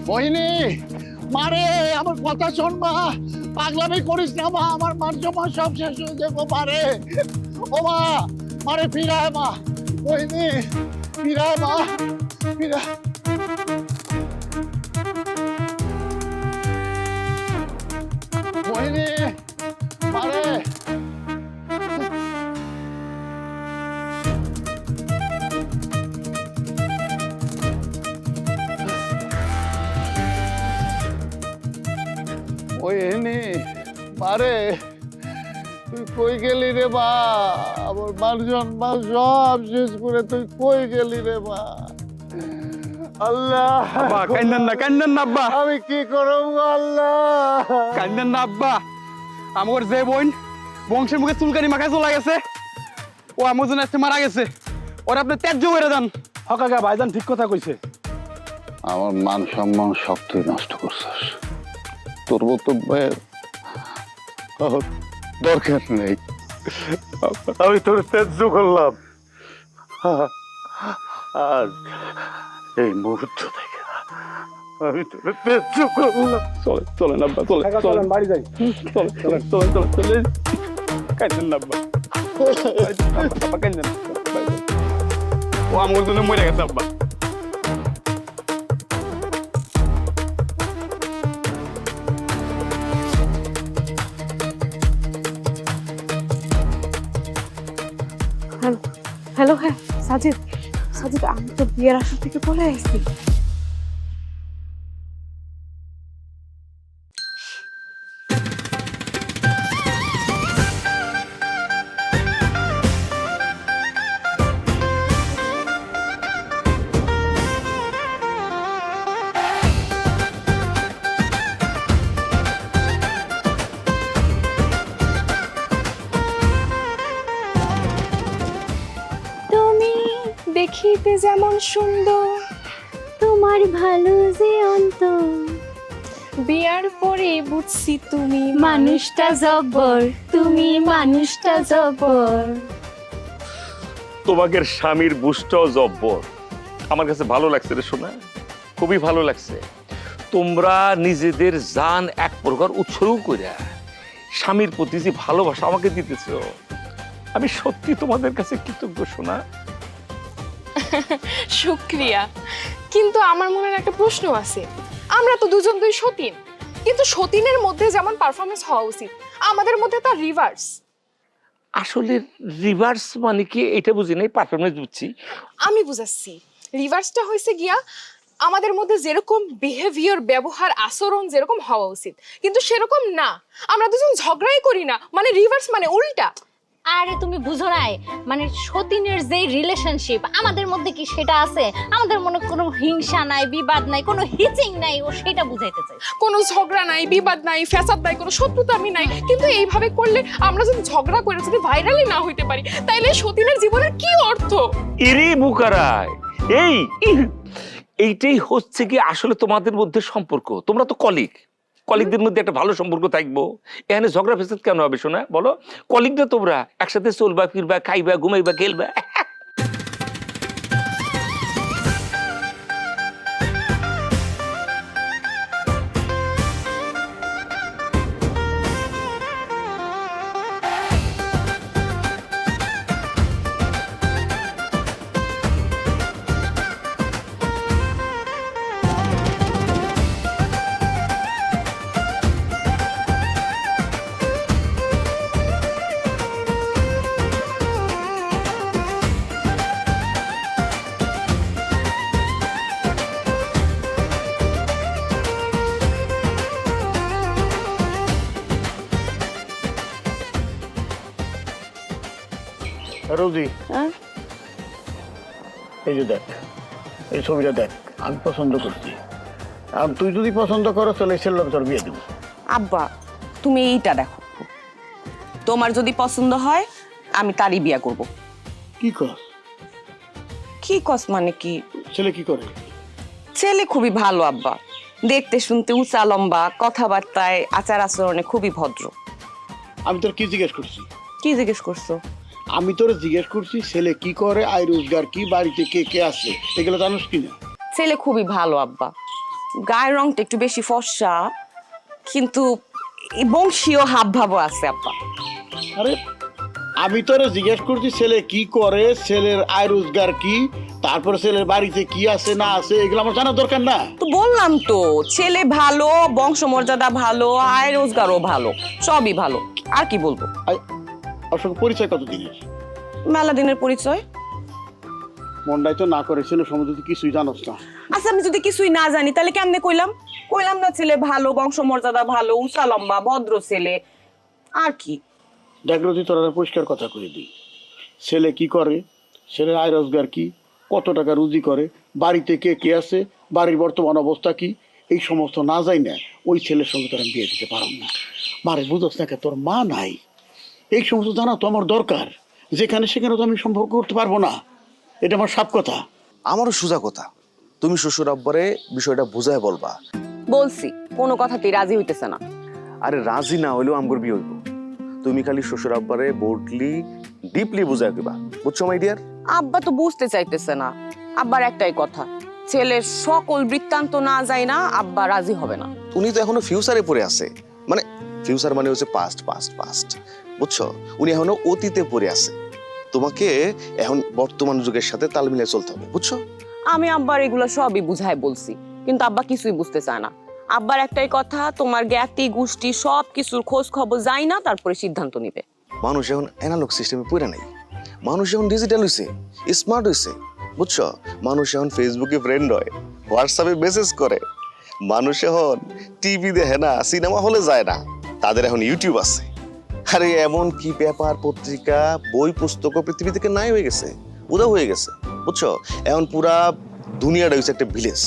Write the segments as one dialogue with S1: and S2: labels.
S1: মোহিনী, মারে আমার কথা শোন মা, পাগলামি করিস না মা, আমার মান সম্মান সব শেষ হয়ে যাবো মারে। ও মা, মারে ফিরায় মা, মোহিনী ফিরায় মা, ফিরায়। মোহিনী, মারে। মোহিনী, মারে, তুই কই গেলি রে মা? আমার মান সম্মান সব শেষ করে তুই কই গেলি রে মা? আল্লাহ,
S2: আব্বা কান্দেন না আব্বা,
S1: আমি কি করব আল্লাহ?
S2: কান্দেন না আব্বা। আমার যে বোন বংশের মুখে চুলকানি মাখায় চলে গেছে, ও আমার জন্য আজকে মারা গেছে। ওরা আপনি ত্যায্য করে দেন।
S3: হকাকা ভাইজান ঠিক কথা কইছে।
S1: আমার মান সম্মান সব তুই নষ্ট করছিস। তোর মতো ভাইয়ের দরকার নেই।
S3: আমি তোর ত্যায্য করলাম, আর এই মুহূর্ত থেকে আমি তোর ত্যায্য করলাম।
S2: চলেন আব্বা, চলেন
S3: বাড়ি যাই।
S2: চলেন। কান্দেন না আব্বা, আব্বা কান্দেন না। ও আমার জন্য মরে গেছে আব্বা।
S4: হ্যালো, হ্যাঁ সাজিদ, সাজিদ আমি তো বিয়ের আসর থেকে বলে আসছি।
S5: দেখিতে যেমন সুন্দর,
S6: তোমার ভালো যে অন্তর,
S5: বিয়ার পরে বুঝছি তুমি
S6: মানুষটা জব্বর, তুমি মানুষটা জব্বর।
S3: তোমাদের স্বামীর বুঝটাও জব্বর। আমার কাছে ভালো লাগছে রে শোনা, খুবই ভালো লাগছে। তোমরা নিজেদের জান এক প্রকার উৎসর্গ করে স্বামীর প্রতি যে ভালোবাসা আমাকে দিতেছ, আমি সত্যি তোমাদের কাছে কৃতজ্ঞ শোনা।
S5: শুক্রিয়া। কিন্তু আমার মনের একটা প্রশ্ন আছে, আমরা তো দুজন দুই সতীন, কিন্তু সতীনের মধ্যে যেমন পারফরমেন্স হওয়া উচিত আমাদের মধ্যে তার রিভার্স।
S3: আসলে রিভার্স মানে কি এটা বুঝি নাই, পারফরমেন্স বুঝছি।
S5: আমি বুঝাচ্ছি, রিভার্সটা হয়েছে গিয়া আমাদের মধ্যে যেরকম বিহেভিয়ার, ব্যবহার, আচরণ যেরকম হওয়া উচিত কিন্তু সেরকম না, আমরা দুজন ঝগড়াই করি না, মানে রিভার্স মানে উল্টা।
S6: আরে তুমি বুঝো নাই, মানে সতীনের যে রিলেশনশিপ আমাদের মধ্যে কি সেটা আছে? আমাদের মনে কোনো হিংসা নাই, বিবাদ নাই, কোনো হিচিং নাই, ও সেটা বুঝাইতে চাই।
S5: কোনো ঝগড়া নাই, বিবাদ নাই, ফ্যাসাদ নাই, কোনো শত্রুতা আমি নাই, কিন্তু এইভাবে করলে আমরা যদি ঝগড়া করে যদি ভাইরালই না হইতে পারি তাইলে সতীনের জীবনের কি অর্থ?
S3: ইরি বুকারায়, এইটাই হচ্ছে কি আসলে তোমাদের মধ্যে সম্পর্ক। তোমরা তো কলিগদের মধ্যে একটা ভালো সম্পর্ক থাকবো, এখানে ঝগড়া ফেসাদ কেন হবে শোনা? বলো, কলিগরা তোমরা একসাথে চলবা, ফিরবা, খাইবা, ঘুমাইবা, খেলবা।
S1: রোজি, এই যে দেখ, এই ছবিটা দেখ, আমি পছন্দ করছি। আর তুই যদি পছন্দ করো তাহলে ছেলের তোর বিয়ে দেবো।
S7: আব্বা তুমি এইটা দেখো, তোমার যদি পছন্দ হয় আমি তারই বিয়া করব।
S1: কি কর?
S7: কি কস মানে কি?
S1: ছেলে কি করে?
S7: ছেলে খুবই ভালো আব্বা, দেখতে শুনতে উঁচা লম্বা, কথাবার্তায় আচার আচরণে খুবই ভদ্র।
S1: আমি তোর কি জিজ্ঞেস করছি?
S7: কি জিজ্ঞেস করছো?
S1: আমি তোর জিজ্ঞেস করছি ছেলে কি করে, আয় রোজগার কি, বাড়িতে কে কে আছে, এগুলো জানোস কিনা?
S7: ছেলে খুবই ভালো আব্বা, গায়ের রংটা একটু বেশি ফর্সা, কিন্তু এই বংশীয় হাব ভাবও আছে আব্বা।
S1: আরে আমি তোরে জিজ্ঞেস করছি ছেলে কি করে, ছেলের আয় রোজগার কি, তারপরে ছেলের বাড়িতে কি আছে না আছে এগুলো আমার জানার দরকার না?
S7: তো বললাম তো, ছেলে ভালো, বংশমর্যাদা ভালো, আয় রোজগারও ভালো, সবই ভালো, আর কি বলবো।
S1: ওর সঙ্গে পরিচয় কত দিনের?
S7: মেলা দিনের পরিচয়।
S1: মনটাই তো না করে ছেলে সম্বন্ধে তুই কিছুই জানোস না।
S7: আচ্ছা আমি যদি কিছুই না জানি তাহলে কেমনে কইলাম? কইলাম না ছেলে ভালো, বংশমর্যাদা ভালো, উঁচা লম্বা, ভদ্র ছেলে, আর কি।
S1: জাগ্রতি তোরা পরিষ্কার কথা কয়ে দিই, ছেলে কি করে, ছেলের আয় রোজগার কি, কত টাকা রুজি করে, বাড়িতে কে কে আছে, বাড়ির বর্তমান অবস্থা কি, এই সমস্ত না যাই না ওই ছেলের সঙ্গে তোরা বিয়ে দিতে পারো না। মারে বুঝোস না, তোর মা নাই, এই সমস্ত জানা তো আমার দরকার। যেখানে সেখানে তো আমি সম্পর্ক করতে পারবো না, এটা আমার সাপ কথা।
S8: আমারও সোজা কথা, তুমি শ্বশুর আব্বারে বিষয়টা বুঝায় বলবা।
S7: বলছি কোনো কথাতেই রাজি হইতেছে না।
S8: আরে রাজি না হইলেও আমগর বিয়ে হইব। তুমি খালি শ্বশুর আব্বারে বোল্ডলি ডিপলি বুঝায় দিবা, বুঝছো মাই ডিয়ার?
S7: আব্বা তো বুঝতে চাইতেছে না। আব্বার একটাই কথা, ছেলের সকল বৃত্তান্ত না যায় না আব্বা রাজি হবে না।
S8: উনি তো এখনো ফিউচারে পড়ে আছে, মানে ফিউচার মানে হচ্ছে পাস্ট পাস্ট পাস্ট, বুঝছো? উনি এখনো অতীতে পড়ে আছে। তোমাকে এখন বর্তমান যুগের সাথে তাল মিলিয়ে চলতে হবে, বুঝছো?
S7: আমি আব্বার এগুলো সবই বুঝাই বলছি, কিন্তু আব্বা কিছুই বুঝতে চায় না। আব্বার একটাই কথা, তোমার জ্ঞাতি গোষ্ঠী সব কিছুর খোঁজ খবর যায় না, তারপরে সিদ্ধান্ত নিবে।
S8: মানুষ এখন অ্যানালগ সিস্টেমে পড়ে নাই, মানুষ এখন ডিজিটাল হইছে, স্মার্ট হইছে, বুঝছো? মানুষ এখন ফেসবুকে ফ্রেন্ড হয়, হোয়াটসঅ্যাপে মেসেজ করে, মানুষ এখন টিভি দেখে না, সিনেমা হলে যায় না, তাদের এখন ইউটিউব আছে। আরে এমন কি পেপার পত্রিকা বই পুস্তক পৃথিবী থেকে নাই হয়ে গেছে, উদাও হয়ে গেছে, বুঝছো? এখন পুরা দুনিয়াটা হচ্ছে একটা ভিলেজ।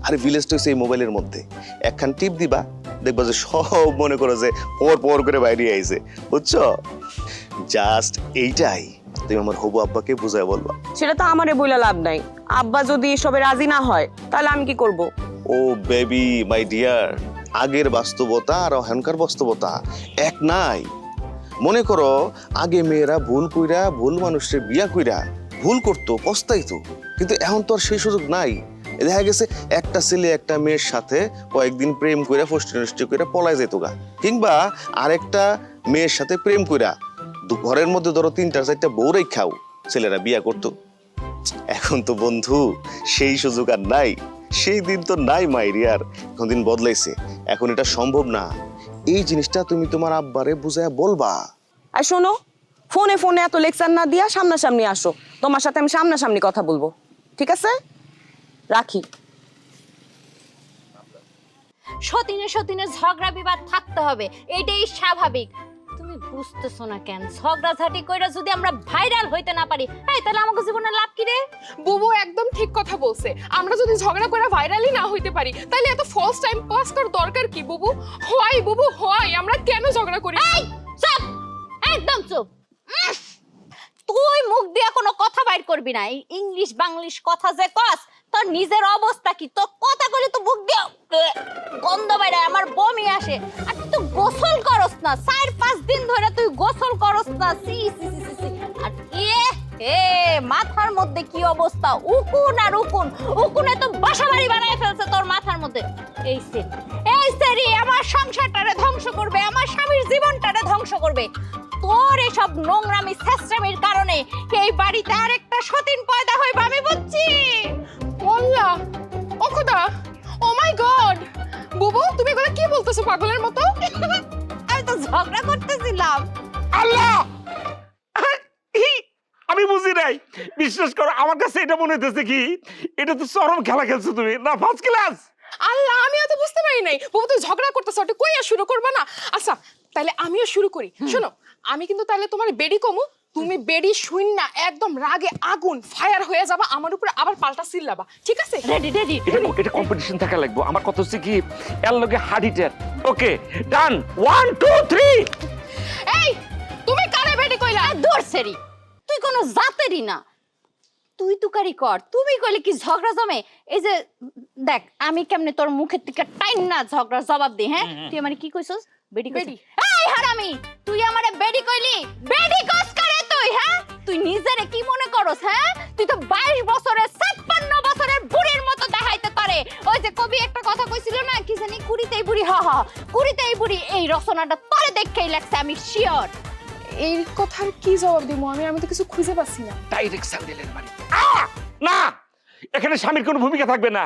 S8: আরে ভিলেজটা হচ্ছে এই মোবাইলের মধ্যে, একখান টিপ দিবা দেখবা যে সব মনে করো যে পর পর করে বাইরে আইছে, বুঝছো? জাস্ট এইটাই তুমি আমার হবু আব্বাকে বুঝায় বলবা।
S7: সেটা তো আমারে বইলা লাভ নাই। আব্বা যদি এসবে রাজি না হয় তাহলে আমি কি করব?
S8: ও বেবি মাই ডিয়ার, আগের বাস্তবতা আর এখনকার বাস্তবতা এক নাই। মনে করো আগে মেয়েরা ভুল কইরা, ভুল মানুষের বিয়া কইরা ভুল করতো, পস্তাইতো, কিন্তু এখন তো আর সেই সুযোগ নাই। দেখা গেছে একটা ছেলে একটা মেয়ের সাথে কয়েকদিন প্রেম কইরা ফষ্টি কইরা পলায় যেত গা, কিংবা আরেকটা মেয়ের সাথে প্রেম কইরা ঘরের মধ্যে ধরো 3-4 বউরাই খাও ছেলেরা বিয়া করতো। এখন তো বন্ধু সেই সুযোগ আর নাই, সেই দিন তো নাই মাইরিয়ার, এখন দিন বদলাইছে, এখন এটা সম্ভব না। এই জিনিসটা তুমি তোমার আব্বারে বুঝায়া বলবা।
S7: আর শোনো, ফোনে ফোনে এত লেকচার না দিয়া সামনাসামনি আসো, তোমার সাথে আমি সামনাসামনি কথা বলবো, ঠিক আছে? রাখি।
S6: সতীনে সতীনে ঝগড়া বিবাদ থাকতে হবে, এটাই স্বাভাবিক। তুমি বুঝতেছো না কেন? ঝগড়াঝাটি কইরা যদি আমরা ভাইরাল হইতে না পারি, তাহলে আমাদের জীবনে লাভ কি রে?
S5: বুবু একদম ঠিক কথা বলছে। আমরা যদি ঝগড়া করে ভাইরালই না হইতে পারি তাহলে এত ফলস টাইম পাস করার দরকার কি বুবু? হয় বুবু হয়, আমরা কেন ঝগড়া করি?
S6: এই চুপ, একদম চুপ। তুই মুখ দিয়ে কোনো কথা বাইর করবি না। এই ইংলিশ বাংলিশ কথা যে কস, তোর নিজের অবস্থা কি? তোর কথা কইলে তো মুখ দিয়ে গন্ধ বাইরে, আমার বমি আসে। আর তুই তো গোসল করস না, 4-5 দিন ধরে তুই গোসল করস না। সি সি সি সি। আর মাথার মধ্যে কি অবস্থা, উকুন আর উকুন, উকুনে তো বাসাবাড়ি বানায় ফেলছে তোর মাথার মধ্যে। এই সেরি আমার সংসারটারে ধ্বংস করবে, আমার স্বামীর জীবনটারে ধ্বংস করবে। তোর এসব নোংরামি ছেঁচড়ামির কারণে এই বাড়িতে আরেকটা সতীন পয়দা হইবে, আমি বুঝছি।
S5: ওয়াল্লাহ, ও খোদা, ও মাই গড, বুবু তুমি এগুলো কি বলতেছো পাগলের মতো?
S6: আমি তো ঝগড়া করতেছিলাম।
S3: আল্লাহ, আমি বুঝি নাই, বিশ্বাস করো আমার কাছে এটা মনে হইতেছে কি এটা তো চরম খেলা খেলছো তুমি, না ফার্স্ট ক্লাস।
S5: আল্লাহ, আমি তো বুঝতে পারি নাই। বুবু তুই ঝগড়া করতেছ, ওটা কই আর শুরু করবা না? আচ্ছা তাহলে আমিও শুরু করি। শোনো, আমি কিন্তু তাহলে তোমার বেডি কমু, তুমি বেডি শুন না একদম রাগে আগুন ফায়ার হয়ে যাবা, আমার উপরে আবার পাল্টা চিল্লাবা, ঠিক আছে?
S6: Ready ready.
S3: এটা কম্পিটিশন থাকা লাগবে। আমার কথা হচ্ছে কি এর লগে হাডিটার। ওকে ডান, 1 2 3।
S5: এই তুমি কারে বেডি কইলা?
S6: দূর সেরি, তুই কোনো জাতেরই না। তুই তুকারি কর, তুমি কইলে কি ঝগড়া জমে? এই যে দেখ আমি কেমনে তোর মুখের থেকে টাইম না ঝগড়ার জবাব দিই। হ্যাঁ তুই আমারে কি কইছস? বেডি কইলি? এই হারামি, তুই আমারে বেডি কইলি? বেডি কস করে তুই? হ্যাঁ তুই নিজেরে কি মনে করস? হ্যাঁ তুই তো 22 বছরের 56 বছরের বুড়ির মতো দেখাইতে পারে। ওই যে কবি একটা কথা কইছে কুড়িতেই বুড়ি, হ হ কুড়িতেই বুড়ি, এই রচনাটা তোরে দেখেই লাগছে, আমি শিওর।
S5: এই কথার কি জবাব দিব আমি? আমি তো কিছু খুঁজে পাচ্ছি না।
S3: ডাইরেক্ট স্যান্ডেলের বাড়ি। না, এখানে স্বামীর কোনো ভূমিকা থাকবে না,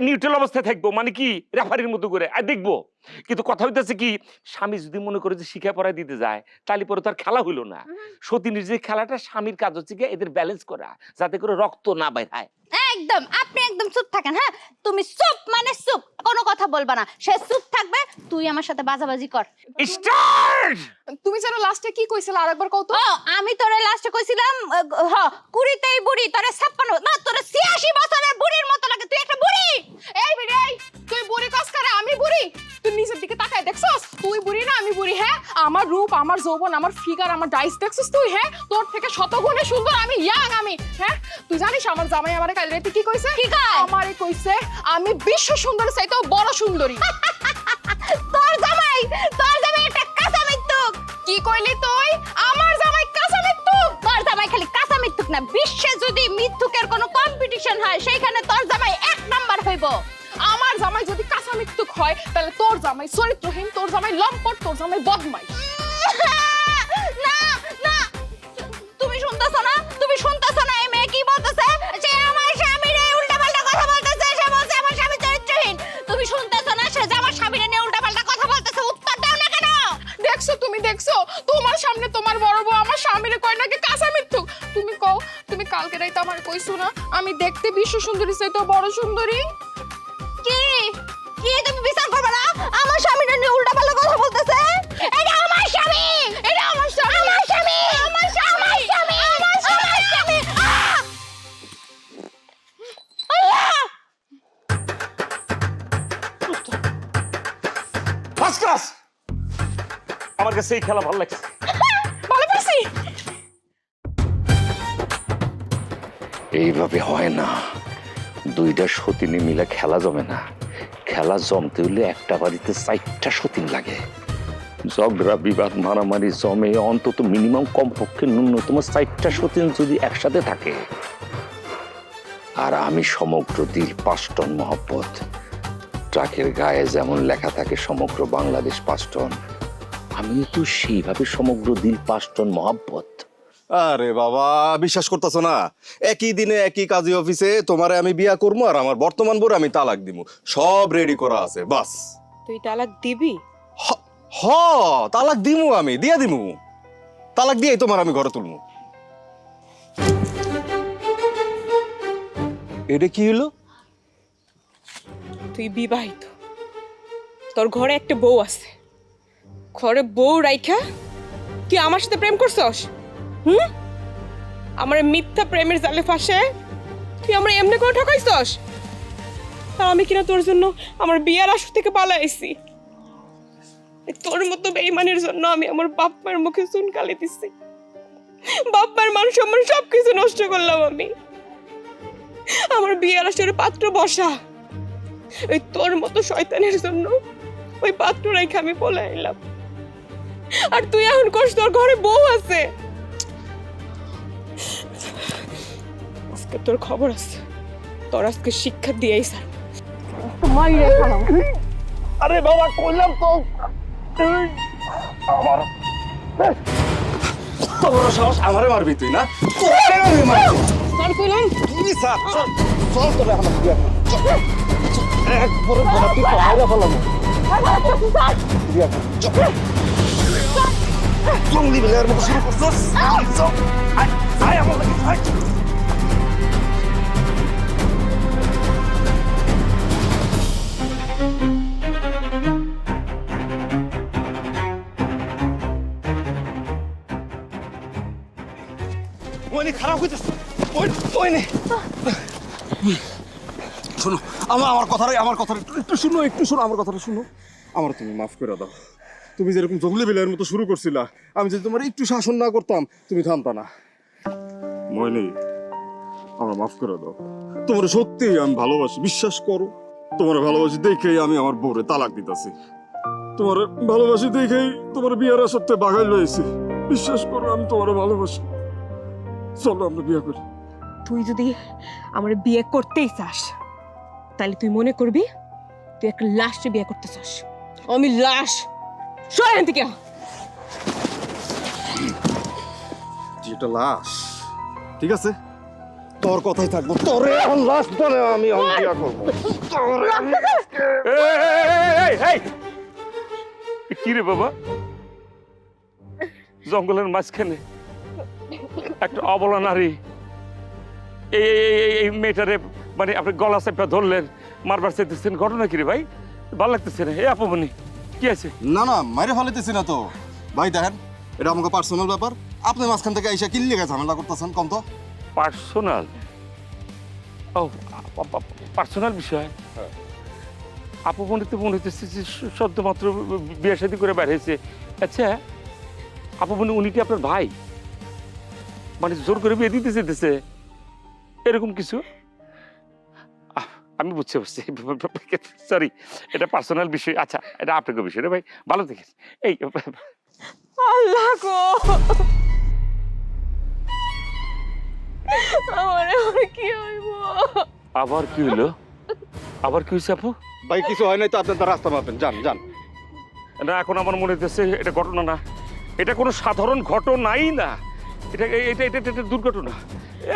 S3: নিউট্রাল অবস্থায় থাকবো, মানে কি রেফারির মতো করে দেখবো। কিন্তু কথা হইতেছে কি, স্বামী যদি মনে করে যে শিক্ষা পড়ায় দিতে যায়, তাহলে পরে তার খেলা হইলো না। সতীনের যে খেলাটা, স্বামীর কাজ হচ্ছে কি এদের ব্যালেন্স করা, যাতে করে রক্ত না বাইর হয়।
S6: একদম, আপনি একদম চুপ থাকেন। হ্যাঁ, তুমি চুপ মানে চুপ, কোনো কথা বলবা না। সে চুপ থাকবে, তুই আমার সাথে বাজাবাজি কর।
S3: স্টার্ট।
S5: তুমি যেন লাস্টে কি কইছিলে আরেকবার কও তো।
S6: ও, আমি তোরে লাস্টে কইছিলাম কুড়িতেই বুড়ি, তোরে 56 না তোরে 86 বছরের বুড়ির মতো লাগে, তুই একটা বুড়ি।
S5: এই বিড়ি, এই তুই বুড়ি কস করে, আমি বুড়ি? তুই নিজের দিকে তাকায় দেখছস? তুই বুড়ি না আমি বুড়ি? হ্যাঁ, আমার রূপ, আমার যৌবন, আমার ফিগার, আমার ডাইস দেখছস তুই? হ্যাঁ, তোর থেকে শতগুণে সুন্দর আমি, ইয়াং আমি। হ্যাঁ, তুই জানিস আমার জামাই আমারে কাল রাতে কি কইছে?
S6: কি কয়?
S5: আমারে কইছে আমি বিশ্ব সুন্দরী চাইতেও বড় সুন্দরী।
S6: তোর জামাই একটা কাঁচা মৃত্যুক।
S5: কি কইলি তুই? আমার জামাই কাঁচা মৃত্যুক?
S6: তোর জামাই খালি কাঁচা মৃত্যুক না, বিশ্বে যদি মৃত্যুকের কোনো কম্পিটিশন হয় সেইখানে তোর জামাই 1 নাম্বার হইব।
S5: আমার জামাই যদি কাঁচা মৃত্যুক হয়, তাহলে তোর জামাই চরিত্রহীন, তোর জামাই লম্পট, তোর জামাই বদমাইশ।
S6: না না, তুমি শুনতেছ না? তুমি শুনতেছ না এই মেয়ে কি বলতেছে? সে আমার স্বামীরে উল্টাপাল্টা কথা বলতেছে, সে বলছে আমার স্বামী চরিত্রহীন। তুমি শুনতেছ না? সে যে আমার স্বামীরে নিয়ে উল্টাপাল্টা কথা বলতেছে, উত্তর দাও না কেন?
S5: দেখছো তুমি, দেখছো তোমার সামনে তোমার বড় বউ আমার স্বামীরে কয় নাকি কাঁচা মৃত্যুক। তুমি কও, তুমি কালকে রাইতে আমার কইছো না আমি দেখতে বিশ্ব সুন্দরী চাইতেও বড় সুন্দরী?
S6: কি কি তুমি বিচার করবে না? আমার স্বামীরে নিয়ে উল্টাপাল্টা কথা বলতেছে। এটা আমার স্বামী,
S5: এটা আমার স্বামী,
S6: আমার স্বামী, আমার স্বামী, আমার স্বামী। আল্লাহ!
S3: First class. আমার কাছে এই খেলা ভালো লাগছে।
S5: ভালো পারছি।
S3: এইভাবে হয় না, দুইটা সতীনে মিলে খেলা জমে না। খেলা জমতে হলে একটা বাড়িতে 4টা সতীন লাগে। ঝগড়া বিবাদ মারামারি জমে অন্তত মিনিমাম কমপক্ষে ন্যূনতম 4টা সতীন যদি একসাথে থাকে। আর আমি সমগ্র দিল 5 টন মহব্বত। ট্রাকের গায়ে যেমন লেখা থাকে সমগ্র বাংলাদেশ 5 টন, আমিও তো সেইভাবে সমগ্র দিল 5 টন মহব্বত।
S9: আরে বাবা, বিশ্বাস করতেছ না? একই দিনে একই কাজী অফিসে তোমারে আমি বিয়া করবো আর আমার বর্তমান বউরে আমি তালাক দিব। সব রেডি করা আছে, বাস।
S7: তুই তালাক দিবি?
S9: হ, তালাক দিমু, আমি দিয়া দিমু। তালাক দিয়েই তোমার আমি ঘরে তুলমু। এটা কি হলো?
S7: তুই বিবাহিত, তোর ঘরে একটা বউ আছে, ঘরে বউ রাইখা তুই আমার সাথে প্রেম করছস? আমার মিথ্যা প্রেমের জালে ফাঁসে তুই আমার এমনি করে ঠকাইছস। আর আমি কিনা তোর জন্য আমার বিয়ার আসর থেকে পালাইছি। তোর মতো বেঈমানের জন্য আমি আমার বাপ মায়ের মুখে চুনকালি দিছি, বাপ মায়ের মান সম্মান সবকিছু নষ্ট করলাম আমি। আমার বিয়ার আসরে পাত্র বসা, ওই তোর মতো শয়তানের জন্য ওই পাত্র রেখে আমি পলে এলাম। আর তুই এখন করছ তোর ঘরে বউ আছে। আজকে তোর খবর আছে, তোর আজকে শিক্ষা দিয়েই স্যার।
S1: আরে বাবা, কইলাম তো আমার
S9: তোর সাহস আমারে মারবি তুই না? তোরে আমি মারবো।
S7: স্যার কইলাম
S9: কি স্যার? চল তোরে আমার বিয়া কর। চল। এক বড় বড় তুই পাহাড়ে ফেলাম। বিয়া কর। চল। জঙ্গলি বিলের মতো শুরু করছস। চল। আয় আমার লাগি। আয়। ওই খারাপ হইতেছে। ওই নে। শোনো, আমার কথাটা একটু শুনো আমার কথাটা শুনো। আমার তুমি মাফ করে দাও। তুমি যেরকম জঙ্গলি বিলের মতো শুরু করছিলা, আমি যদি তোমার একটু শাসন না করতাম তুমি থামতা না। মইনি, আমার মাফ করে দাও। তোমার সত্যিই আমি ভালোবাসি, বিশ্বাস করো। তোমার ভালোবাসি দেখেই আমি আমার বউরে তালাক দিতেছি। তোমার ভালোবাসি দেখেই তোমার বিয়ের আসরতে বাগাই লয়েছি। বিশ্বাস করো, আমি তোমার ভালোবাসি। চলো আমরা বিয়ে করি।
S7: তুই যদি আমার বিয়ে করতেই চাস, তাহলে তুই মনে করবি তুই একটা লাশকে বিয়ে করতেছস। আমি লাশ, সর এখান থেকে।
S9: তুই একটা লাশ, ঠিক আছে? তোর কথাই থাকবো, তোরে এখন লাশ বলে আমি এখন বিয়া করবো।
S3: কি রে বাবা, জঙ্গলের মাঝখানে একটা অবলা নারী এই মেয়েটারে মানে আপনি গলা চেপে ধরলেন, মারবার চাইতেছেন, ঘটনা কি রে ভাই? ভালো লাগতেছে না। আপুমনি কি আছে?
S9: না না, মাইরে ফেলাইতেছি না তো ভাই। দেখেন, এটা আমাকে পার্সোনাল ব্যাপার। আপনি মাঝখান থেকে আইসা কিনলে গেছে ঝামেলা করতেছেন, কম তো।
S3: পার্সোনাল? ও পার্সোনাল বিষয়। আপুমনি তো মনে হইতেছে যে সদ্য মাত্র বিয়ে শাদী করে বের হয়েছে। আচ্ছা আপুমনি, উনি কি আপনার ভাই? মানে জোর করে বিয়ে দিতে যেতেছে এরকম কিছু? আমি বুঝতে পারছি, সরি, এটা পার্সোনাল বিষয়। আচ্ছা, এটা আপনাকে বিষয় রে ভাই, ভালো থেকে। এই
S7: আল্লাহ গো, আমার কি হইব?
S3: আবার কি হলো? আবার কি হয়েছে আপু?
S9: ভাই কিছু হয় নাই তো, আপনার রাস্তা মাপেন, যান যান।
S3: না, এখন আমার মনে হইতেছে এটা ঘটনা না, এটা কোনো সাধারণ ঘটনাই না, এটা এটা এটা এটা দুর্ঘটনা।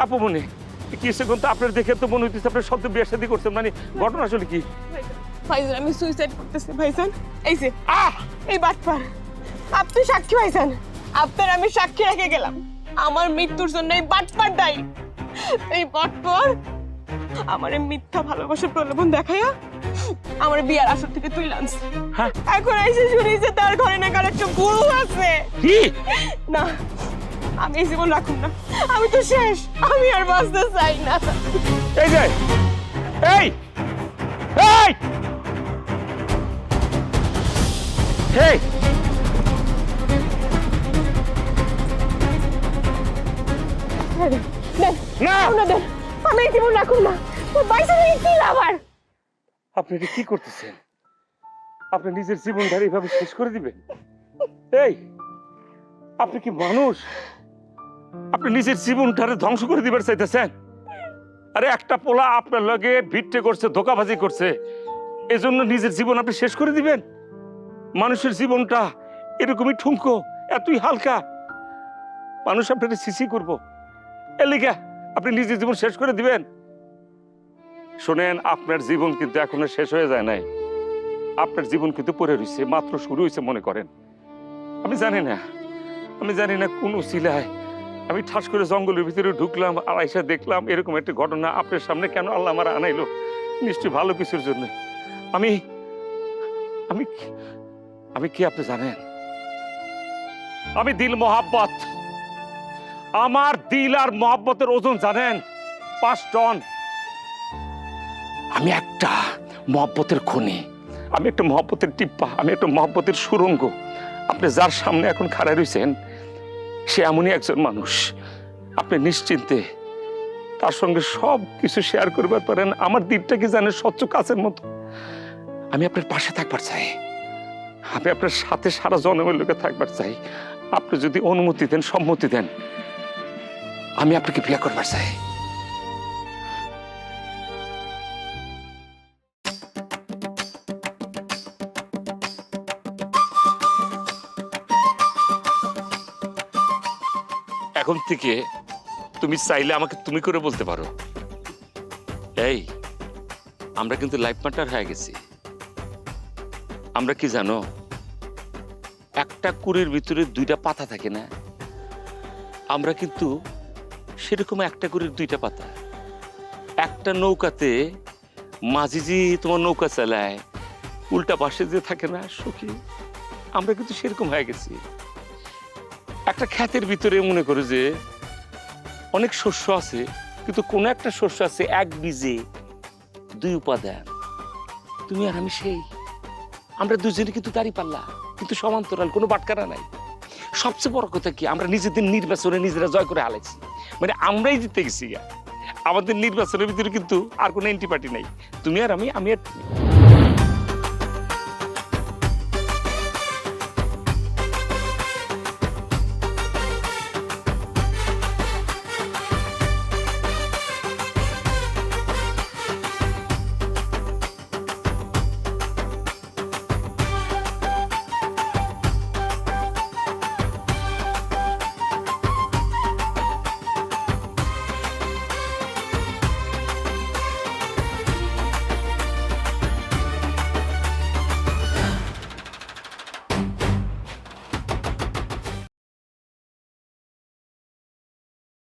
S3: আপু মনে কি সে তো আপনার দেখে তো মনে হইতেছে আপনার সদ্য বিয়ে শাদী করছেন, মানে ঘটনা আসলে কি?
S7: ভাইজান, আমি সুইসাইড করতেছি ভাইজান। এই যে এই বাটপার, আপনি সাক্ষী ভাইজান, আপনার আমি সাক্ষী রেখে গেলাম। আমার মৃত্যুর জন্য এই বাটপার দায়ী। এই বাটপার আমার মিথ্যা ভালোবাসার প্রলোভন দেখাইয়া আমার বিয়ার আসর থেকে তুই আনছে।
S3: হ্যাঁ,
S7: এখন এসে শুনি যে তার ঘরে না কার একটা বউ আছে।
S3: কি?
S7: না, আমি এই জীবন রাখুন না, আমি তো শেষ, আমি আর বাঁচতে চাই না।
S3: এই যে এই এই এই না,
S7: আমি এই জীবন রাখুন না, বাইসে কি আবার?
S3: আপনি এটা কি করতেছেন? আপনি নিজের জীবনধারা এইভাবে শেষ করে দিবেন? এই আপনি কি মানুষ? আপনি নিজের জীবনটারে ধ্বংস করে দিবার চাইতেছেন? আরে একটা পোলা আপনার লগে ভিটে করছে, ধোকাবাজি করছে, এজন্য নিজের জীবন আপনি শেষ করে দিবেন? মানুষের জীবনটা এরকমই ঠুনকো, এতই হালকা, মানুষ আপনাকে সিসি করবো এলিকা আপনি নিজের জীবন শেষ করে দিবেন? শোনেন, আপনার জীবন কিন্তু এখনো শেষ হয়ে যায় নাই, আপনার জীবন কিন্তু পড়ে রয়েছে, মাত্র শুরু হয়েছে মনে করেন। আমি জানি না কোন উসিলায় আমি ঠাস করে জঙ্গলের ভিতরে ঢুকলাম আর আইসা দেখলাম এরকম একটা ঘটনা আপনার সামনে। কেন আল্লাহ আমার আনাইলো? নিশ্চয়ই ভালো কিছুর জন্য। আমি আমি আমি কি আপনি জানেন? আমি দিল মোহাব্বত, আমার দিল আর মোহাব্বতের ওজন জানেন 5 টন। আমি একটা মোহাব্বতের খনি, আমি একটা মোহাব্বতের টিপ্পা, আমি একটা মোহাব্বতের সুরঙ্গ। আপনি যার সামনে এখন খাড়া রয়েছেন সে এমনই একজন মানুষ, আপনি নিশ্চিন্তে তার সঙ্গে সব কিছু শেয়ার করবার পারেন। আমার দিকটা কি জানেন, স্বচ্ছ কাছের মতো। আমি আপনার পাশে থাকবার চাই, আমি আপনার সাথে সারা জন্মের লোকে থাকবার চাই। আপনি যদি অনুমতি দেন, সম্মতি দেন, আমি আপনাকে বিয়ে করবার চাই। এখন থেকে তুমি চাইলে আমাকে তুমি করে বলতে পারো। এই আমরা কিন্তু লাইফ পার্টনার হয়ে গেছি। আমরা কি জানো, একটা কুড়ির ভিতরে 2টা পাতা থাকে না, আমরা কিন্তু সেরকম একটা কুড়ির 2টা পাতা। একটা নৌকাতে মাঝি যে তোমার নৌকা চালায়, উল্টা পাশে যে থাকে না সখী, আমরা কিন্তু সেরকম হয়ে গেছি। একটা ক্ষেতের ভিতরে মনে করো যে অনেক শস্য আছে, কিন্তু কোন একটা শস্য আছে 1 বীজে 2 উপাদান। তুমি আর আমি সেই, আমরা দুজনে কিন্তু দাঁড়ি পাল্লা, কিন্তু সমান্তরাল, কোনো বাটকারা নাই। সবচেয়ে বড় কথা কি, আমরা নিজেদের নির্বাচনে নিজেরা জয় করে হালাইছি, মানে আমরাই জিতে গেছি। আমাদের নির্বাচনের ভিতরে কিন্তু আর কোনো এন্টি পার্টি নাই, তুমি আর আমি, আমি আর তুমি।